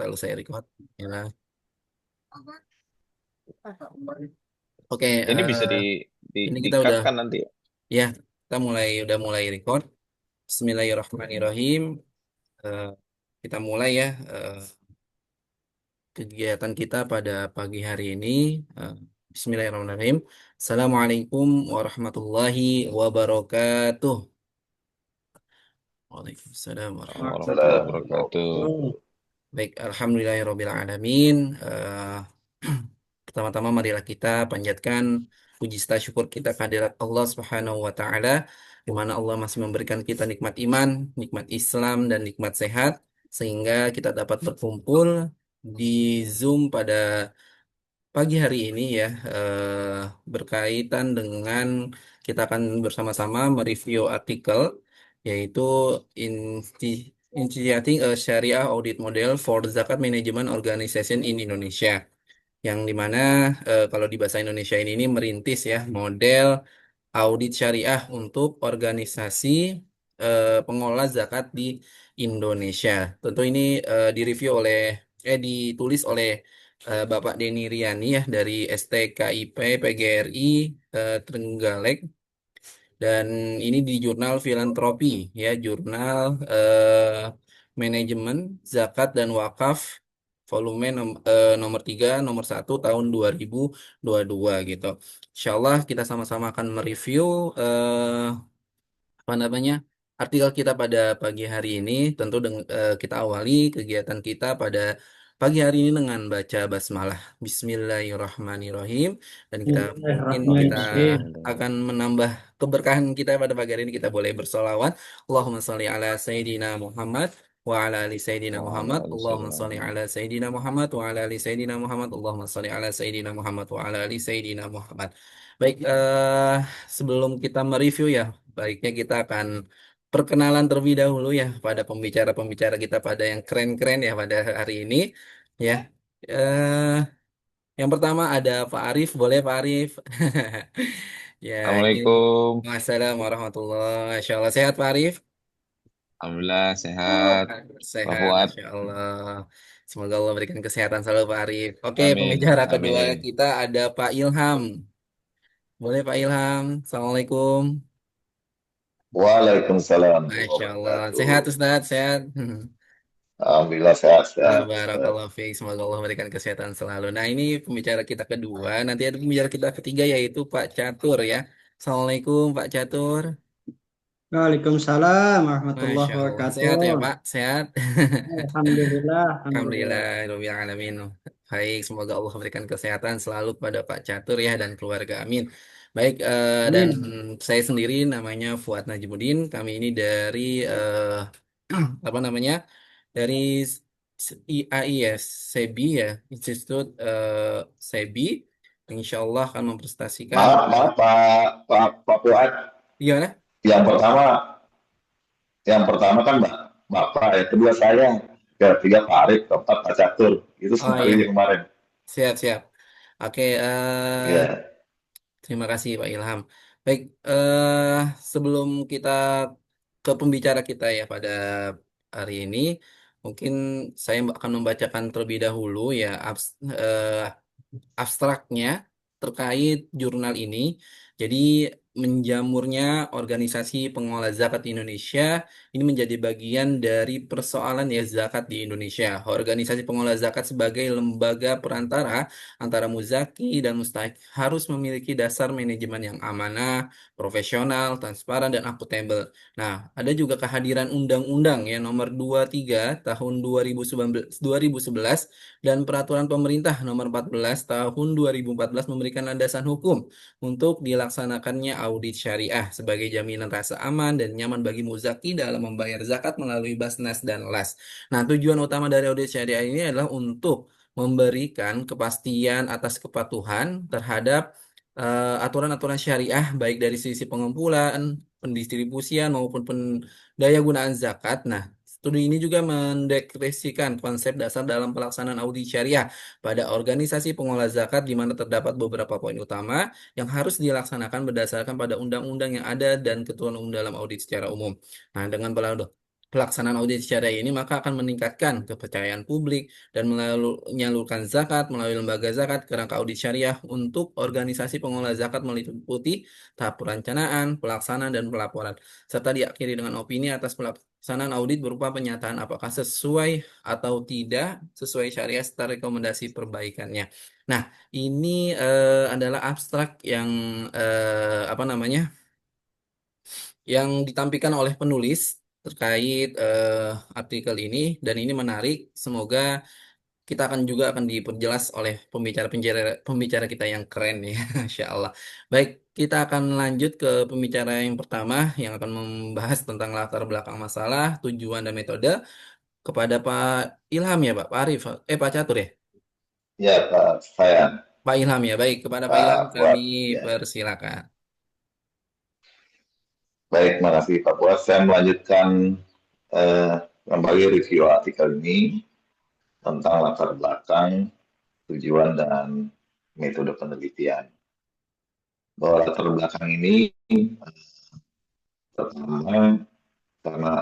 Lalu saya record. Ya. Oke, Ini bisa ini di kita cut udah kan nanti ya? ya kita udah mulai record. Bismillahirrahmanirrahim. Eh, kita mulai ya kegiatan kita pada pagi hari ini. Eh, Bismillahirrahmanirrahim. Assalamualaikum warahmatullahi wabarakatuh. Waalaikumsalam warahmatullahi Warahmatullahi wabarakatuh. wabarakatuh. Baik, alhamdulillahirrahmanirrahim. Pertama-tama marilah kita panjatkan puji serta syukur kita kehadirat Allah Subhanahu wa taala di mana Allah masih memberikan kita nikmat iman, nikmat Islam dan nikmat sehat sehingga kita dapat berkumpul di Zoom pada pagi hari ini ya berkaitan dengan kita akan bersama-sama mereview artikel yaitu Insti Initiating a Sharia Audit Model for Zakat Management Organization in Indonesia yang dimana kalau di bahasa Indonesia ini merintis ya model audit syariah untuk organisasi pengelola zakat di Indonesia. Tentu ini direview oleh ditulis oleh Bapak Denny Riani ya dari STKIP PGRI Trenggalek dan ini di jurnal Filantropi ya jurnal Manajemen Zakat dan Wakaf volume nomor 3 nomor 1 tahun 2022 gitu. Insya Allah kita sama-sama akan mereview apa namanya artikel kita pada pagi hari ini. Tentu kita awali kegiatan kita pada pagi hari ini dengan baca basmalah Bismillahirrahmanirrahim dan kita mungkin kita Bismillahirrahmanirrahim. akan menambah keberkahan kita pada pagi hari ini. Kita boleh bersolawat Allahumma sholli ala Sayyidina Muhammad wa ala ali Sayyidina Wa ala Muhammad ali Allahumma sayyidina sholli Muhammad. ala Sayyidina Muhammad wa ala ali Sayyidina Muhammad Allahumma sholli ala Sayyidina Muhammad wa ala ali Sayyidina Muhammad. Baik, sebelum kita mereview ya, baiknya kita akan perkenalan terlebih dahulu ya pada pembicara-pembicara kita pada yang keren-keren ya pada hari ini ya. Eh, yang pertama ada Pak Arif, boleh Pak Arif? Ya, ini Assalamualaikum. Wassalamualaikum warahmatullahi Masya Allah. Sehat Pak Arif? Alhamdulillah sehat. Pak Sehat, Fuad. Masya Allah. Semoga Allah berikan kesehatan selalu Pak Arif. Oke, Amin. pembicara kedua Amin. kita ada Pak Ilham. Boleh Pak Ilham? Assalamualaikum. Waalaikumsalam Masya warahmatullahi Allah. Sehat wabarakatuh. Ustaz, sehat. Alhamdulillah sehat Nah, sehat. barakallahu fiik. Semoga Allah memberikan kesehatan selalu. Nah, ini pembicara kita kedua. Nanti ada pembicara kita ketiga yaitu Pak Catur ya. Assalamualaikum Pak Catur. Waalaikumsalam warahmatullahi Masya Allah. Sehat ya wabarakatuh. Pak? Sehat? Alhamdulillah, Alhamdulillah. alhamdulillah. Rabbil alamin. Baik, semoga Allah memberikan kesehatan selalu kepada Pak Catur ya dan keluarga. Amin. Baik, dan Amin. saya sendiri namanya Fuad Najmuddin. Kami ini dari apa namanya? Dari IAI ya, SEBI ya, Institut SEBI. Insya Allah akan mempresentasikan. Maaf maaf Pak Fuad. Gimana? Yang pertama yang pertama kan Bapak, yang kedua saya, ketiga Pak Arif, keempat Pak Catur. Itu Oh sumbernya iya, kemarin. siap siap. Oke, Ya. terima kasih Pak Ilham. Baik, eh, sebelum kita ke pembicara kita ya pada hari ini, mungkin saya akan membacakan terlebih dahulu ya abstraknya terkait jurnal ini. Jadi menjamurnya organisasi pengelola zakat di Indonesia ini menjadi bagian dari persoalan ya zakat di Indonesia. Organisasi pengelola zakat sebagai lembaga perantara antara muzaki dan mustahik harus memiliki dasar manajemen yang amanah, profesional, transparan, dan akuntabel. Nah, ada juga kehadiran undang-undang ya nomor 23 tahun 2011 dan peraturan pemerintah nomor 14 tahun 2014 memberikan landasan hukum untuk dilaksanakannya audit syariah sebagai jaminan rasa aman dan nyaman bagi muzaki dalam membayar zakat melalui Basnas dan LAS. Nah, tujuan utama dari audit syariah ini adalah untuk memberikan kepastian atas kepatuhan terhadap aturan-aturan syariah baik dari sisi pengumpulan, pendistribusian maupun pendaya gunaan zakat. Nah, studi ini juga mendeklarasikan konsep dasar dalam pelaksanaan audit syariah pada organisasi pengelola zakat di mana terdapat beberapa poin utama yang harus dilaksanakan berdasarkan pada undang-undang yang ada dan ketentuan umum dalam audit secara umum. Nah, dengan pelaksanaan audit syariah ini maka akan meningkatkan kepercayaan publik dan menyalurkan zakat melalui lembaga zakat ke rangka audit syariah untuk organisasi pengelola zakat meliputi tahap perencanaan, pelaksanaan, dan pelaporan, serta diakhiri dengan opini atas pelaksanaan audit berupa penyataan apakah sesuai atau tidak sesuai syariah serta rekomendasi perbaikannya. Nah, ini adalah abstrak yang apa namanya? Yang ditampilkan oleh penulis terkait artikel ini, dan ini menarik. Semoga kita akan diperjelas oleh pembicara-pembicara pembicara kita yang keren ya, Insya Allah. Baik, kita akan lanjut ke pembicara yang pertama yang akan membahas tentang latar belakang masalah, tujuan dan metode kepada Pak Ilham ya, Pak Arif, Pak Catur ya, Ya, Pak saya, Pak Ilham ya. Baik, kepada Pak Ilham Pak kami Fuad. Ya. persilakan. Baik, terima kasih Pak Fuad. Saya melanjutkan kembali review artikel ini tentang latar belakang, tujuan, dan metode penelitian. Bahwa latar belakang ini pertama karena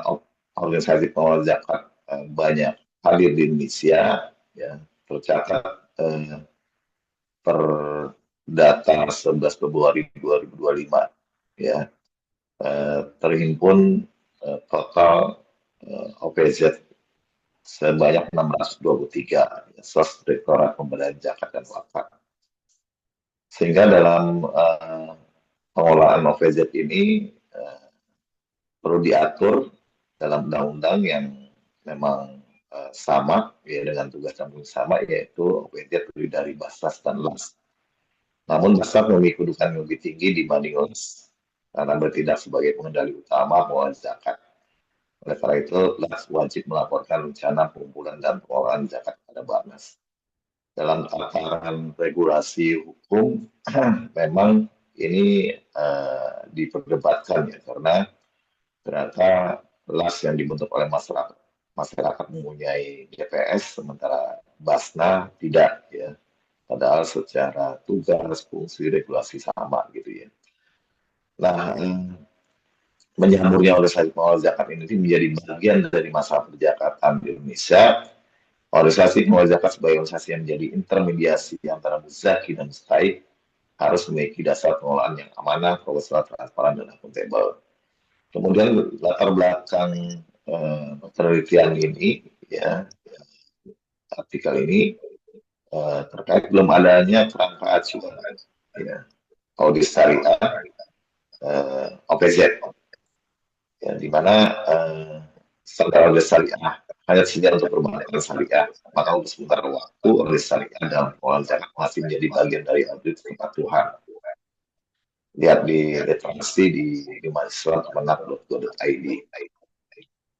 organisasi pengelola zakat banyak hadir di Indonesia, ya, tercatat per data 11 Februari 2025, ya, terhimpun total OPZ sebanyak 623 Direktorat Pemberdayaan Zakat dan Wakaf. Sehingga dalam pengelolaan OPZ ini perlu diatur dalam undang-undang yang memang sama ya, dengan tugas dan fungsi sama, yaitu OPZ terdiri dari Basnas dan LAS. Namun Basnas memiliki kedudukan yang lebih tinggi dibanding LAS karena bertindak sebagai pengendali utama pengelolaan zakat. Oleh karena itu, LAS wajib melaporkan rencana pengumpulan dan pengelolaan zakat kepada Basnas. Dalam tataran regulasi hukum, memang ini diperdebatkan ya, karena ternyata LAS yang dibentuk oleh masyarakat mempunyai DPS, sementara Basna tidak ya. Padahal secara tugas, fungsi, regulasi sama gitu ya. Nah, menyamburnya organisasi pengelola zakat ini menjadi bagian dari masalah perjakatan di Indonesia. Organisasi pengelola zakat sebagai organisasi yang menjadi intermediasi antara muzaki dan mustahik harus memiliki dasar pengelolaan yang amanah, profesional, transparan, dan akuntabel. Kemudian latar belakang penelitian ini, ya, artikel ini terkait belum adanya kerangka acuan ya, audit syariah OPZ, ya, di mana standar audit syariah hanya sedia untuk perbankan syariah, maka untuk sementara waktu audit syariah dalam pengelolaan zakat masih menjadi bagian dari audit kepatuhan. Lihat di literasi di mahasiswa kemenak.go.id.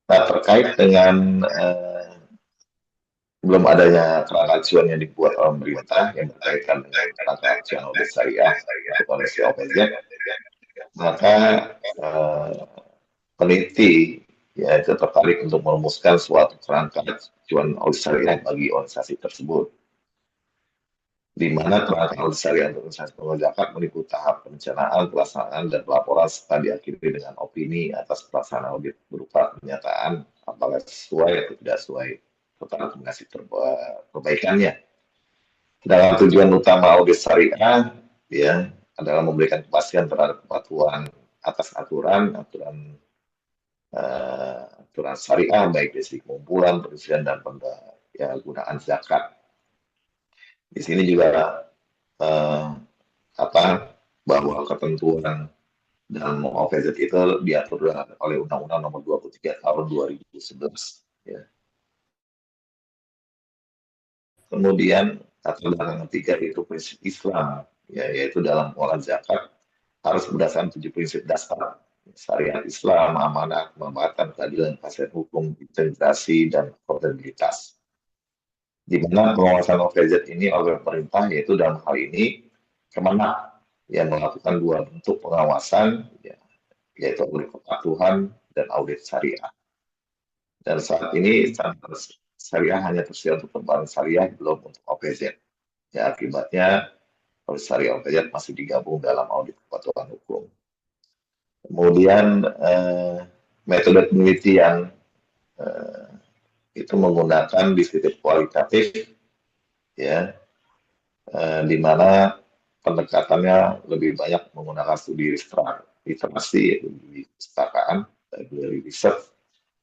Nah, terkait dengan belum adanya kerangka acuan yang dibuat oleh pemerintah yang berkaitan dengan kerangka acuan audit syariah untuk koleksi OPZ, maka peneliti ya itu tertarik untuk merumuskan suatu kerangka acuan audit syariah bagi organisasi tersebut, di mana kerangka audit syariah untuk organisasi pengelola zakat meliputi tahap perencanaan, pelaksanaan, dan pelaporan serta diakhiri dengan opini atas pelaksanaan audit berupa pernyataan apakah sesuai atau tidak sesuai serta rekomendasi perbaikannya. Sedangkan tujuan utama audit syariah ya adalah memberikan kepastian terhadap kepatuhan atas aturan syariah baik dari segi pengumpulan, perincian, dan penggunaan zakat. Di sini juga bahwa ketentuan dalam OPZ itu diatur oleh Undang-Undang Nomor 23 Tahun 2011. Ya. Kemudian latar belakang ketiga yaitu prinsip Islam, ya, yaitu dalam pengelolaan zakat harus berdasarkan 7 prinsip dasar: syariat Islam, amanah, kemanfaatan, keadilan, kepastian hukum, integrasi, dan akuntabelitas. Di mana pengawasan OPZ ini oleh pemerintah, yaitu dalam hal ini Kemenak yang melakukan dua bentuk pengawasan, ya, yaitu audit kepatuhan dan audit syariah. Dan saat ini standar syariah hanya tersedia untuk perbankan syariah, belum untuk OPZ. Ya, akibatnya audit syariah OPZ masih digabung dalam audit kepatuhan hukum. Kemudian metode penelitian eh, itu menggunakan distributif kualitatif, ya, di mana pendekatannya lebih banyak menggunakan studi literasi, yaitu di perpustakaan, dari riset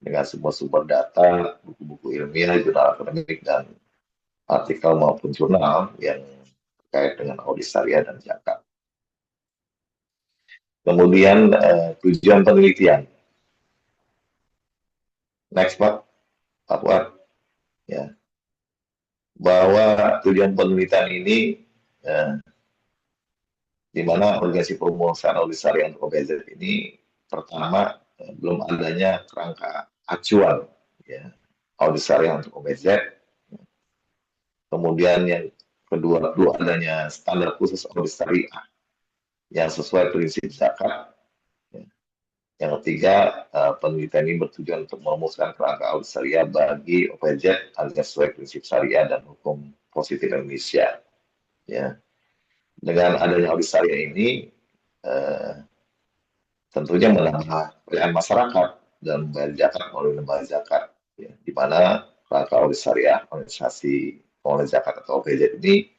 dengan semua sumber data, buku-buku ilmiah, jurnal akademik, dan artikel maupun jurnal yang terkait dengan audit syariah dan zakat. Kemudian tujuan penelitian. Next, Pak Fuad. Ya, bahwa tujuan penelitian ini eh, di mana organisasi perumusan audit syariah untuk OBZ ini pertama belum adanya kerangka acuan, ya, audit syariah untuk OBZ. Kemudian yang kedua, belum adanya standar khusus audit syariah yang sesuai prinsip zakat. Ya. Yang ketiga, penelitian ini bertujuan untuk merumuskan kerangka audit syariah bagi OPZ agar sesuai prinsip syariah dan hukum positif Indonesia. Ya. Dengan adanya audit syariah ini, eh, tentunya menambah kepercayaan masyarakat dan membayar zakat melalui lembaga zakat. Ya. Di mana kerangka audit syariah organisasi pengelola zakat atau OPZ ini,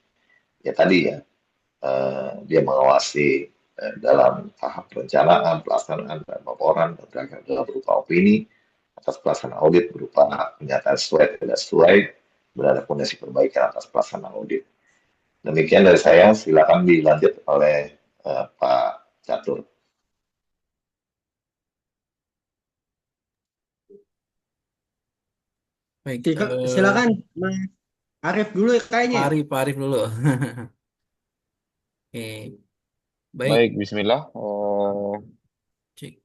ya tadi ya, dia mengawasi dalam tahap perencanaan, pelaksanaan, dan laporan, dan berupa opini atas pelaksanaan audit berupa pernyataan sesuai tidak sesuai, berada kondisi perbaikan atas pelaksanaan audit. Demikian dari saya, silakan dilanjut oleh Pak Catur. Baik, Silakan, Mas Arif dulu kayaknya. Pak Arif dulu. Oke, baik. Baik, Bismillah. Cik.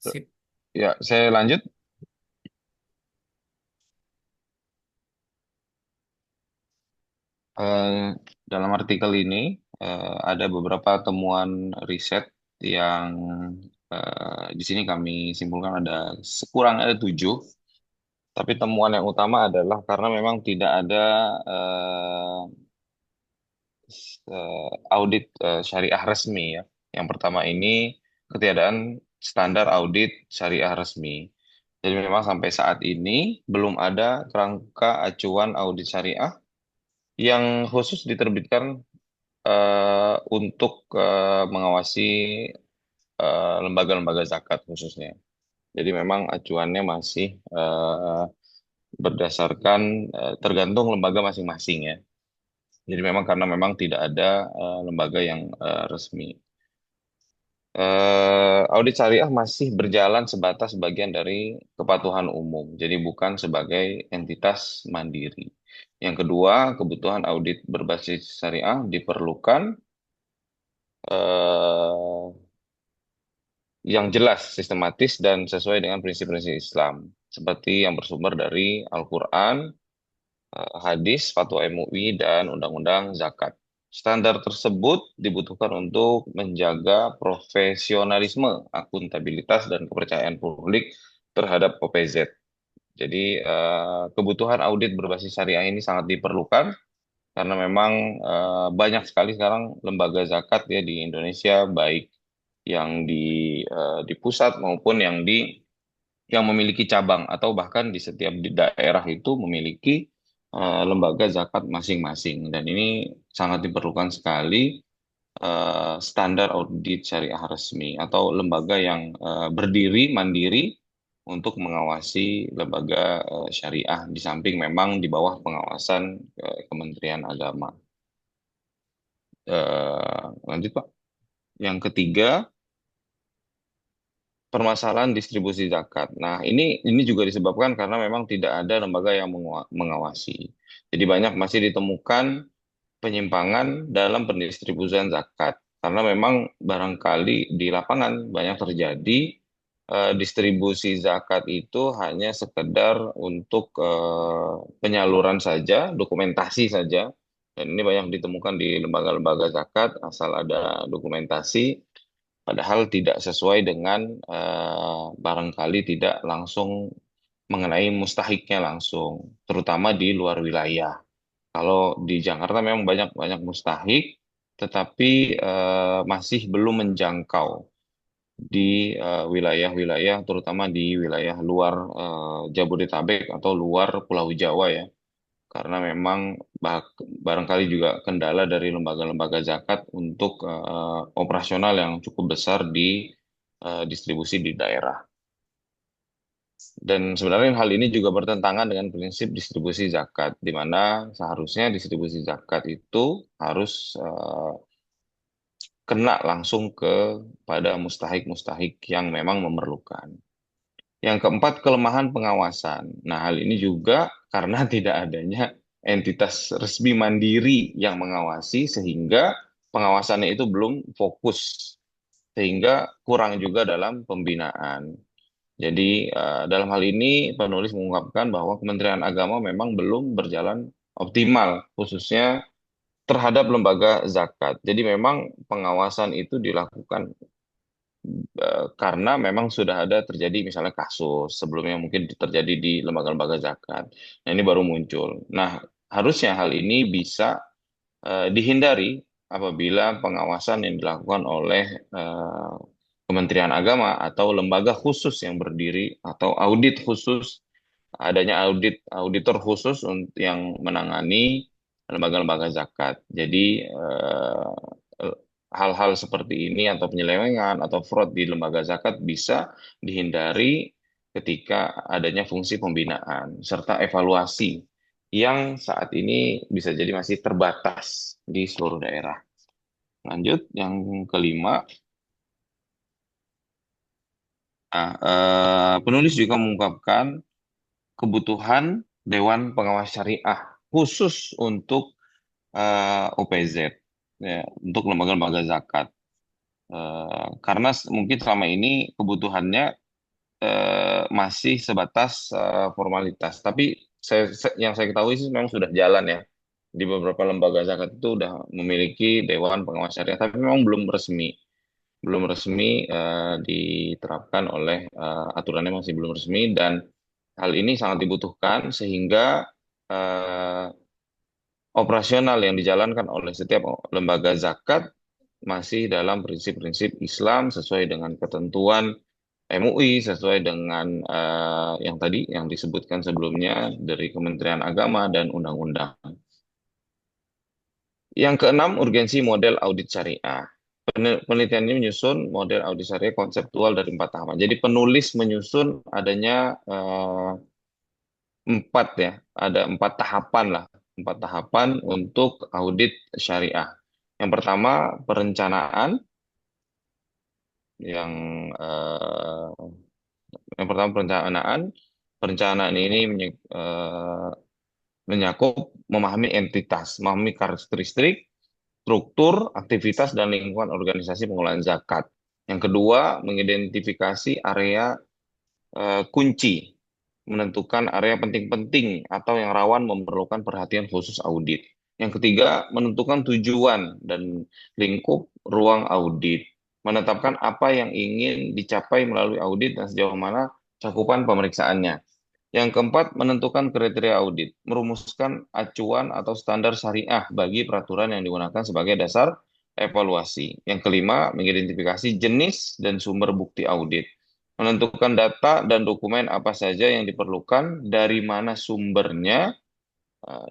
Sip. Ya, saya lanjut. Eh, dalam artikel ini ada beberapa temuan riset yang di sini kami simpulkan ada sekurang ada 7. Tapi temuan yang utama adalah karena memang tidak ada audit syariah resmi ya. Yang pertama ini ketiadaan standar audit syariah resmi. Jadi memang sampai saat ini belum ada kerangka acuan audit syariah yang khusus diterbitkan untuk mengawasi lembaga-lembaga zakat khususnya. Jadi memang acuannya masih berdasarkan tergantung lembaga masing-masing ya. Jadi memang karena memang tidak ada lembaga yang resmi. Audit syariah masih berjalan sebatas bagian dari kepatuhan umum, jadi bukan sebagai entitas mandiri. Yang kedua, kebutuhan audit berbasis syariah diperlukan eh, yang jelas, sistematis, dan sesuai dengan prinsip-prinsip Islam, seperti yang bersumber dari Al-Quran, hadis, fatwa MUI, dan undang-undang zakat. Standar tersebut dibutuhkan untuk menjaga profesionalisme, akuntabilitas, dan kepercayaan publik terhadap OPZ. Jadi, kebutuhan audit berbasis syariah ini sangat diperlukan karena memang banyak sekali sekarang lembaga zakat ya di Indonesia, baik yang di pusat maupun yang memiliki cabang atau bahkan di setiap di daerah itu memiliki lembaga zakat masing-masing, dan ini sangat diperlukan sekali standar audit syariah resmi atau lembaga yang berdiri mandiri untuk mengawasi lembaga syariah di samping memang di bawah pengawasan Kementerian Agama. Lanjut Pak. Yang ketiga, permasalahan distribusi zakat. Nah, ini juga disebabkan karena memang tidak ada lembaga yang mengawasi. Jadi banyak masih ditemukan penyimpangan dalam pendistribusian zakat karena memang barangkali di lapangan banyak terjadi distribusi zakat itu hanya sekedar untuk penyaluran saja, dokumentasi saja. Dan ini banyak ditemukan di lembaga-lembaga zakat asal ada dokumentasi padahal tidak sesuai dengan barangkali tidak langsung mengenai mustahiknya langsung, terutama di luar wilayah. Kalau di Jakarta memang banyak banyak mustahik, tetapi masih belum menjangkau. di wilayah-wilayah, terutama di wilayah luar Jabodetabek atau luar Pulau Jawa ya. Karena memang barangkali juga kendala dari lembaga-lembaga zakat untuk operasional yang cukup besar di distribusi di daerah. Dan sebenarnya hal ini juga bertentangan dengan prinsip distribusi zakat, di mana seharusnya distribusi zakat itu harus kena langsung pada mustahik-mustahik yang memang memerlukan. Yang keempat, kelemahan pengawasan. Nah, hal ini juga karena tidak adanya entitas resmi mandiri yang mengawasi, sehingga pengawasannya itu belum fokus, sehingga kurang juga dalam pembinaan. Jadi, dalam hal ini penulis mengungkapkan bahwa Kementerian Agama memang belum berjalan optimal, khususnya terhadap lembaga zakat. Jadi memang pengawasan itu dilakukan karena memang sudah ada terjadi misalnya kasus sebelumnya mungkin terjadi di lembaga-lembaga zakat. Nah, ini baru muncul. Nah, harusnya hal ini bisa dihindari apabila pengawasan yang dilakukan oleh eh, Kementerian Agama atau lembaga khusus yang berdiri atau audit khusus, adanya auditor khusus yang menangani lembaga-lembaga zakat. Jadi hal-hal seperti ini atau penyelewengan atau fraud di lembaga zakat bisa dihindari ketika adanya fungsi pembinaan serta evaluasi yang saat ini bisa jadi masih terbatas di seluruh daerah. Lanjut, yang kelima, penulis juga mengungkapkan kebutuhan Dewan Pengawas Syariah khusus untuk OPZ, ya, untuk lembaga-lembaga zakat. Karena mungkin selama ini kebutuhannya masih sebatas formalitas. Tapi yang saya ketahui sih memang sudah jalan ya. Di beberapa lembaga zakat itu sudah memiliki Dewan Pengawas Syariah, tapi memang belum resmi. Belum resmi diterapkan oleh aturannya masih belum resmi, dan hal ini sangat dibutuhkan sehingga eh, operasional yang dijalankan oleh setiap lembaga zakat masih dalam prinsip-prinsip Islam sesuai dengan ketentuan MUI, sesuai dengan yang tadi yang disebutkan sebelumnya dari Kementerian Agama dan undang-undang. Yang keenam, urgensi model audit syariah. Penelitian ini menyusun model audit syariah konseptual dari 4 tahapan. Jadi penulis menyusun adanya 4 ya, ada 4 tahapan lah, 4 tahapan untuk audit syariah. Yang pertama, perencanaan. Yang eh, yang pertama perencanaan. Perencanaan ini menyakup memahami entitas, memahami karakteristik, struktur, aktivitas, dan lingkungan organisasi pengelolaan zakat. Yang kedua, mengidentifikasi area kunci, menentukan area penting-penting atau yang rawan memerlukan perhatian khusus audit. Yang ketiga, menentukan tujuan dan lingkup ruang audit, menetapkan apa yang ingin dicapai melalui audit dan sejauh mana cakupan pemeriksaannya. Yang keempat, menentukan kriteria audit, merumuskan acuan atau standar syariah bagi peraturan yang digunakan sebagai dasar evaluasi. Yang kelima, mengidentifikasi jenis dan sumber bukti audit, menentukan data dan dokumen apa saja yang diperlukan, dari mana sumbernya,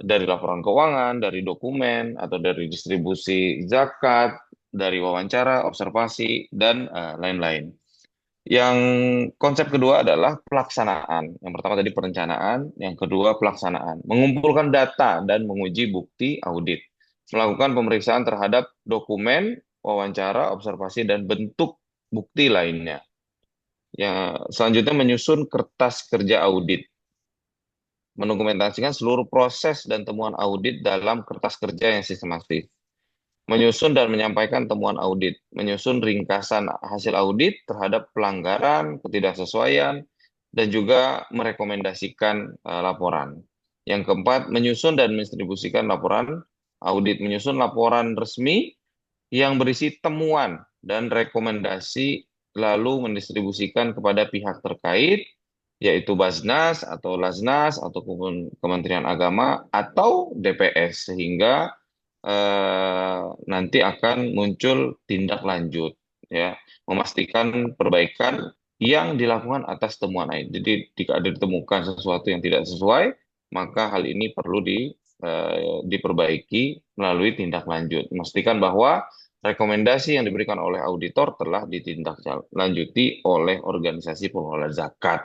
dari laporan keuangan, dari dokumen, atau dari distribusi zakat, dari wawancara, observasi, dan lain-lain. Yang konsep kedua adalah pelaksanaan. Yang pertama tadi perencanaan, yang kedua pelaksanaan. Mengumpulkan data dan menguji bukti audit. Melakukan pemeriksaan terhadap dokumen, wawancara, observasi, dan bentuk bukti lainnya. Yang selanjutnya menyusun kertas kerja audit. Mendokumentasikan seluruh proses dan temuan audit dalam kertas kerja yang sistematis. Menyusun dan menyampaikan temuan audit, menyusun ringkasan hasil audit terhadap pelanggaran, ketidaksesuaian, dan juga merekomendasikan laporan. Yang keempat, menyusun dan mendistribusikan laporan audit, menyusun laporan resmi yang berisi temuan dan rekomendasi, lalu mendistribusikan kepada pihak terkait, yaitu Basnas atau Lasnas atau Kementerian Agama atau DPS, sehingga nanti akan muncul tindak lanjut. ya, memastikan perbaikan yang dilakukan atas temuan lain. Jadi jika ada ditemukan sesuatu yang tidak sesuai, maka hal ini perlu diperbaiki melalui tindak lanjut. Memastikan bahwa rekomendasi yang diberikan oleh auditor telah ditindaklanjuti oleh organisasi pengelola zakat.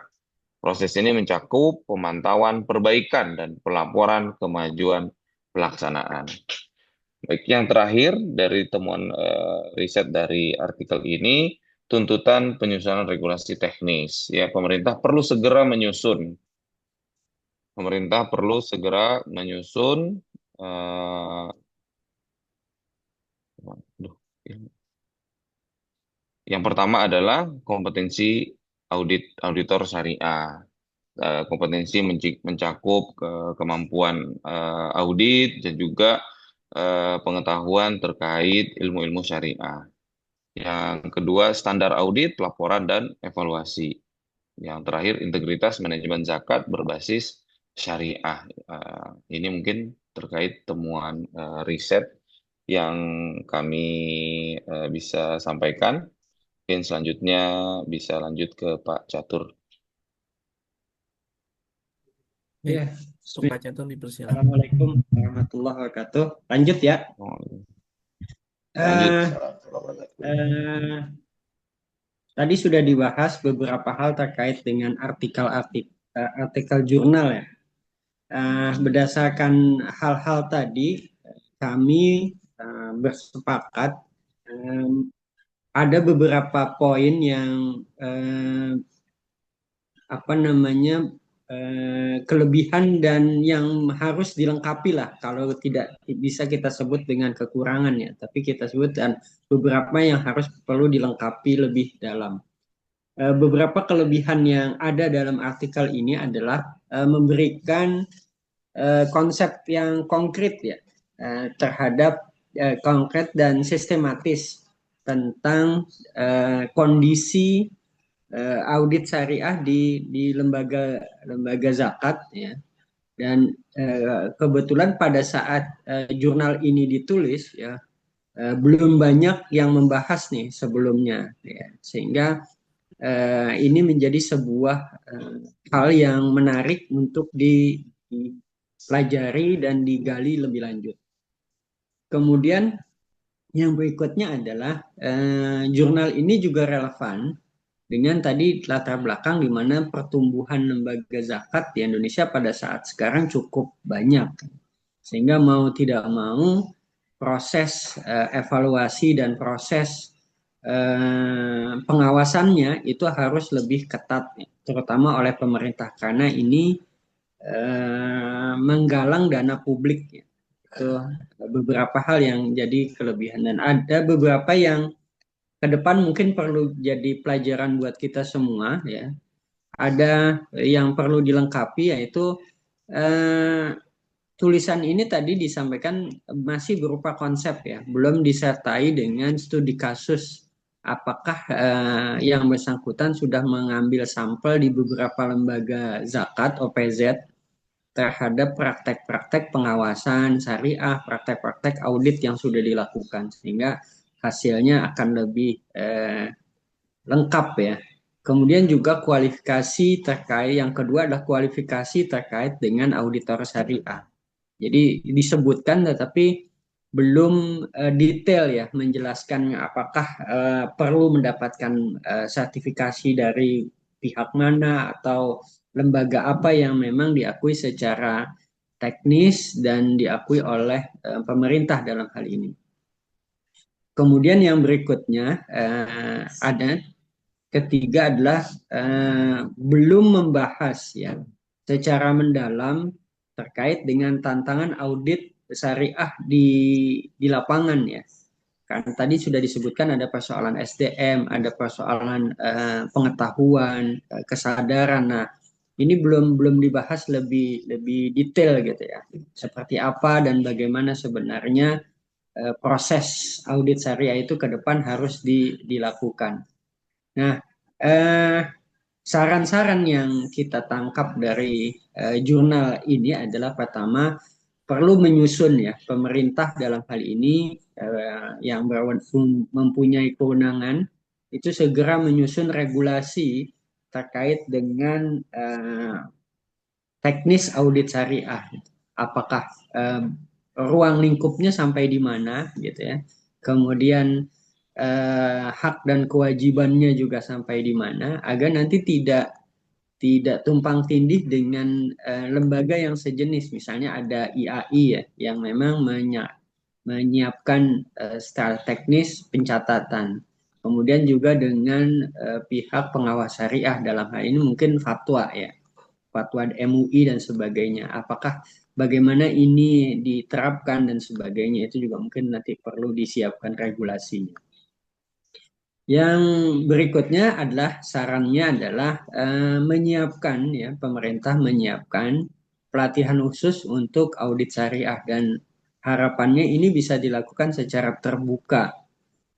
Proses ini mencakup pemantauan perbaikan dan pelaporan kemajuan pelaksanaan. Baik, yang terakhir dari temuan riset dari artikel ini, tuntutan penyusunan regulasi teknis. Ya, pemerintah perlu segera menyusun. eh, aduh, yang pertama adalah kompetensi auditor syariah. Kompetensi mencakup kemampuan audit dan juga pengetahuan terkait ilmu-ilmu syariah. Yang kedua, standar audit, laporan, dan evaluasi. Yang terakhir, integritas manajemen zakat berbasis syariah. Ini mungkin terkait temuan riset yang kami bisa sampaikan. Mungkin selanjutnya bisa lanjut ke Pak Catur. Baik, Ya, untuk Pak Catur dipersilakan. Assalamualaikum warahmatullahi wabarakatuh. Lanjut ya. Lanjut. Eh, eh, Tadi sudah dibahas beberapa hal terkait dengan artikel jurnal ya. Berdasarkan hal-hal tadi, kami bersepakat ada beberapa poin yang kelebihan dan yang harus dilengkapi lah, kalau tidak bisa kita sebut dengan kekurangan ya, tapi kita sebut dan beberapa yang harus perlu dilengkapi lebih dalam. Beberapa kelebihan yang ada dalam artikel ini adalah memberikan konsep yang konkret ya, terhadap konkret dan sistematis tentang kondisi audit syariah di lembaga zakat ya. Dan kebetulan pada saat jurnal ini ditulis ya, belum banyak yang membahas nih sebelumnya ya. Sehingga ini menjadi sebuah hal yang menarik untuk dipelajari dan digali lebih lanjut. Kemudian yang berikutnya adalah jurnal ini juga relevan dengan tadi latar belakang di mana pertumbuhan lembaga zakat di Indonesia pada saat sekarang cukup banyak. Sehingga mau tidak mau proses evaluasi dan proses pengawasannya itu harus lebih ketat, terutama oleh pemerintah, karena ini menggalang dana publik. Itu beberapa hal yang jadi kelebihan, dan ada beberapa yang ke depan mungkin perlu jadi pelajaran buat kita semua ya. Ada yang perlu dilengkapi, yaitu tulisan ini tadi disampaikan masih berupa konsep ya, belum disertai dengan studi kasus. Apakah yang bersangkutan sudah mengambil sampel di beberapa lembaga zakat OPZ terhadap praktek-praktek pengawasan syariah, praktek-praktek audit yang sudah dilakukan, sehingga hasilnya akan lebih lengkap ya. Kemudian juga kualifikasi terkait, yang kedua adalah kualifikasi terkait dengan auditor syariah. Jadi disebutkan tetapi belum detail ya menjelaskan apakah perlu mendapatkan sertifikasi dari pihak mana atau lembaga apa yang memang diakui secara teknis dan diakui oleh pemerintah dalam hal ini. Kemudian yang berikutnya ada ketiga adalah belum membahas ya secara mendalam terkait dengan tantangan audit syariah di lapangan ya. Karena tadi sudah disebutkan ada persoalan SDM, ada persoalan pengetahuan, kesadaran. Nah, ini belum dibahas lebih detail gitu ya. Seperti apa dan bagaimana sebenarnya proses audit syariah itu ke depan harus dilakukan. Nah, saran-saran yang kita tangkap dari jurnal ini adalah pertama, perlu menyusun ya, pemerintah dalam hal ini yang mempunyai kewenangan itu segera menyusun regulasi terkait dengan teknis audit syariah. Apakah ruang lingkupnya sampai di mana gitu ya. Kemudian hak dan kewajibannya juga sampai di mana agar nanti tidak tumpang tindih dengan lembaga yang sejenis. Misalnya ada IAI ya yang memang menyiapkan secara teknis pencatatan. Kemudian juga dengan pihak pengawas syariah dalam hal ini mungkin fatwa ya, fatwa MUI dan sebagainya. Apakah bagaimana ini diterapkan dan sebagainya itu juga mungkin nanti perlu disiapkan regulasinya. Yang berikutnya adalah sarannya adalah menyiapkan ya, pemerintah menyiapkan pelatihan khusus untuk audit syariah dan harapannya ini bisa dilakukan secara terbuka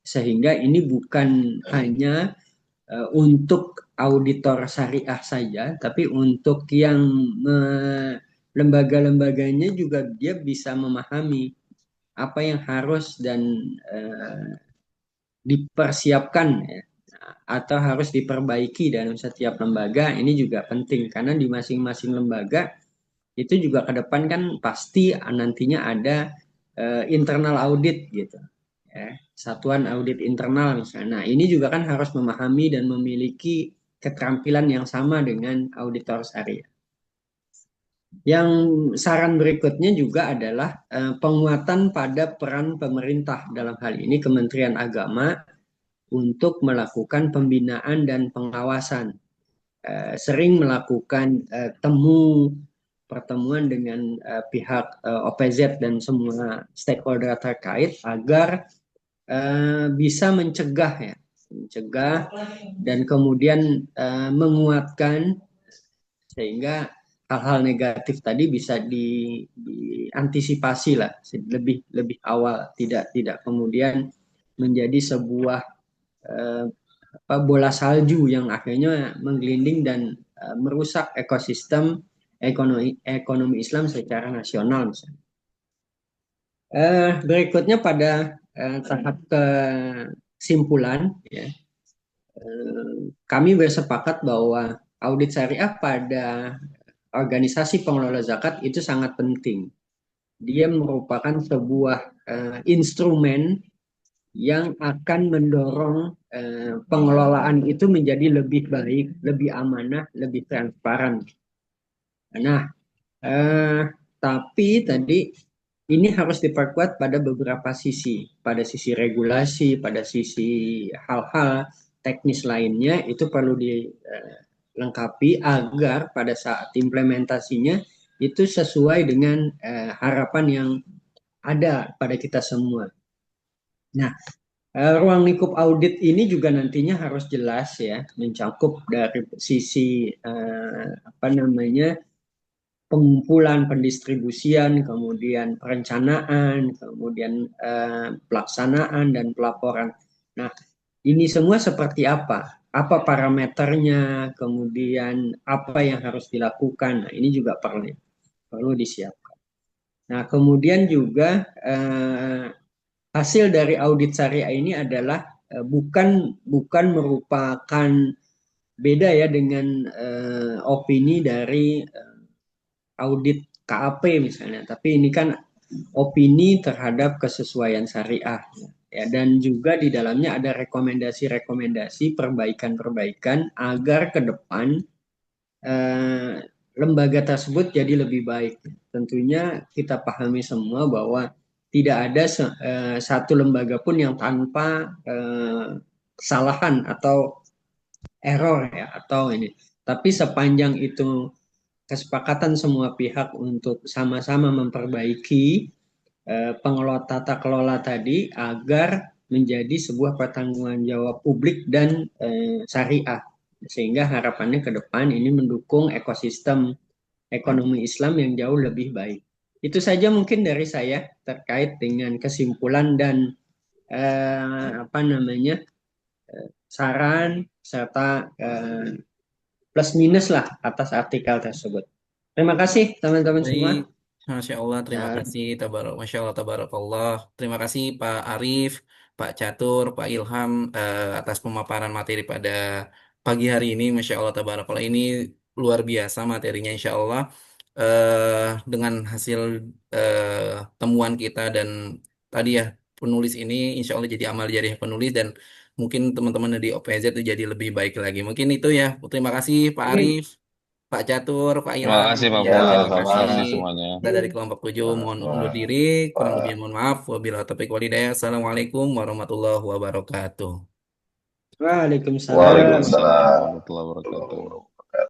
sehingga ini bukan hanya untuk auditor syariah saja, tapi untuk yang lembaga-lembaganya juga dia bisa memahami apa yang harus dan dipersiapkan ya, atau harus diperbaiki dalam setiap lembaga. Ini juga penting karena di masing-masing lembaga itu juga ke depan kan pasti nantinya ada internal audit gitu ya, satuan audit internal misalnya. Nah, ini juga kan harus memahami dan memiliki keterampilan yang sama dengan auditor syariah. Yang saran berikutnya juga adalah penguatan pada peran pemerintah dalam hal ini Kementerian Agama untuk melakukan pembinaan dan pengawasan. Sering melakukan pertemuan dengan pihak OPZ dan semua stakeholder terkait agar bisa mencegah dan kemudian menguatkan sehingga hal-hal negatif tadi bisa diantisipasi lah lebih awal, tidak kemudian menjadi sebuah bola salju yang akhirnya menggelinding dan merusak ekosistem ekonomi Islam secara nasional misalnya. Berikutnya pada tahap kesimpulan ya, kami bersepakat bahwa audit syariah pada organisasi pengelola zakat itu sangat penting. Dia merupakan sebuah instrumen yang akan mendorong pengelolaan itu menjadi lebih baik, lebih amanah, lebih transparan. Nah, tapi tadi ini harus diperkuat pada beberapa sisi, pada sisi regulasi, pada sisi hal-hal teknis lainnya itu perlu dilengkapi agar pada saat implementasinya itu sesuai dengan harapan yang ada pada kita semua. Nah, ruang lingkup audit ini juga nantinya harus jelas ya, mencakup dari sisi pengumpulan, pendistribusian, kemudian perencanaan, kemudian pelaksanaan dan pelaporan. Nah, ini semua seperti apa? Apa parameternya? Kemudian apa yang harus dilakukan? Nah, ini juga perlu disiapkan. Nah, kemudian juga hasil dari audit syariah ini adalah bukan merupakan beda ya dengan opini dari audit KAP misalnya, tapi ini kan opini terhadap kesesuaian syariah ya, dan juga di dalamnya ada rekomendasi-rekomendasi perbaikan-perbaikan agar ke depan lembaga tersebut jadi lebih baik. Tentunya kita pahami semua bahwa tidak ada satu lembaga pun yang tanpa kesalahan atau error ya atau ini. Tapi sepanjang itu kesepakatan semua pihak untuk sama-sama memperbaiki tata kelola tadi agar menjadi sebuah pertanggungan jawab publik dan syariah. Sehingga harapannya ke depan ini mendukung ekosistem ekonomi Islam yang jauh lebih baik. Itu saja mungkin dari saya terkait dengan kesimpulan dan saran serta plus minus lah atas artikel tersebut. Terima kasih teman-teman semua. Baik, Masya Allah, terima Ya, kasih. Masya Allah, tabarakallah. Terima kasih Pak Arif, Pak Catur, Pak Ilham atas pemaparan materi pada pagi hari ini. Masya Allah, tabarakallah. Ini luar biasa materinya, Insya Allah. Dengan hasil temuan kita dan tadi ya penulis ini, Insya Allah jadi amal jariah penulis dan mungkin teman-teman di OPZ itu jadi lebih baik lagi. Mungkin itu ya. Terima kasih Pak oke. Arif. Pak Catur, Pak Terima Ilham, kasih Pak Ya, ya Fuad. terima Terima kasih. sama-sama. kasih semuanya. Kita dari kelompok 7 mohon undur Sama-sama. diri, kurang lebih Pak. mohon maaf. Wabillahi taufiq walhidayah. Assalamualaikum warahmatullahi wabarakatuh. Waalaikumsalam. Waalaikumsalam Waalaikumsalam warahmatullahi wabarakatuh.